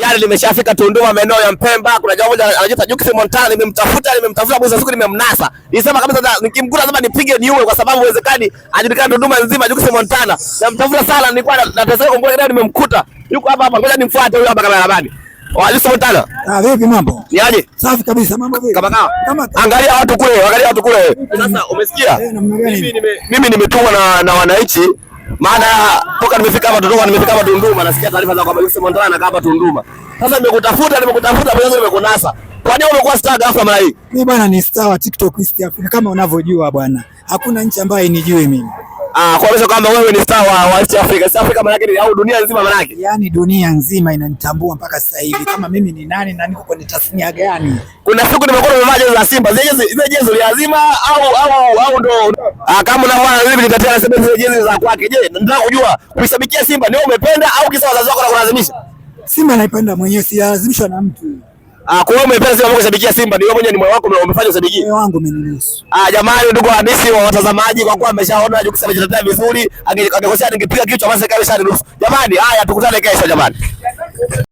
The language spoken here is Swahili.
Tayari nimeshafika Tunduma maeneo ya Mpemba. Kuna jamaa mmoja anajiita Jux Montana, nimemtafuta mwisho siku nimemnasa. Nilisema kabisa nikimkuta lazima nipige niue kwa sababu uwezekani ajulikane Tunduma nzima Jux Montana. Namtafuta sana, nilikuwa nateseka kumkuta leo nimemkuta. Yuko hapa, ngoja nimfuate huyo hapa barabarani. Jux Montana. Vipi mambo? Ni aje? Safi kabisa, mambo vipi? Kama angalia watu kule. Sasa umesikia? Mimi nimetumwa na wananchi. Maana toka nimefika hapa Tunduma nasikia taarifa za kwamba Jux Montana anakaa hapa Tunduma. Sasa nimekutafuta bado nimekunasa. Kwa nini umekuwa star ghafla mara hii? Mimi bwana ni star wa TikTok East Africa kama unavyojua bwana. Hakuna nchi ambayo inijui mimi. Kwa hiyo kama wewe ni star wa East Africa. East Africa maana yake au dunia nzima maana yake? Yaani dunia nzima inanitambua mpaka sasa hivi. Kama mimi ni nani na niko kwenye tasnia gani? Kuna siku nimekuwa nimevaa jezi za Simba. Zile jezi lazima au ndo kama unaona mimi nitatia nasema zile jezi za kwake. Je, nataka kujua kuishabikia Simba ni wewe umependa au kisa wazazi wako wanakulazimisha? Simba naipenda mwenyewe, si lazimishwa na mtu. Kwa hiyo umependa Simba kushabikia Simba, ndio mwenyewe ni moyo wako umefanya ushabiki. Moyo wangu umeniruhusu. Jamani, ndugu waandishi wa watazamaji, kwa kuwa ameshaona Jux amejitetea vizuri, angekosea ningepiga kichwa basi kama shani nusu. Jamani, haya tukutane kesho jamani.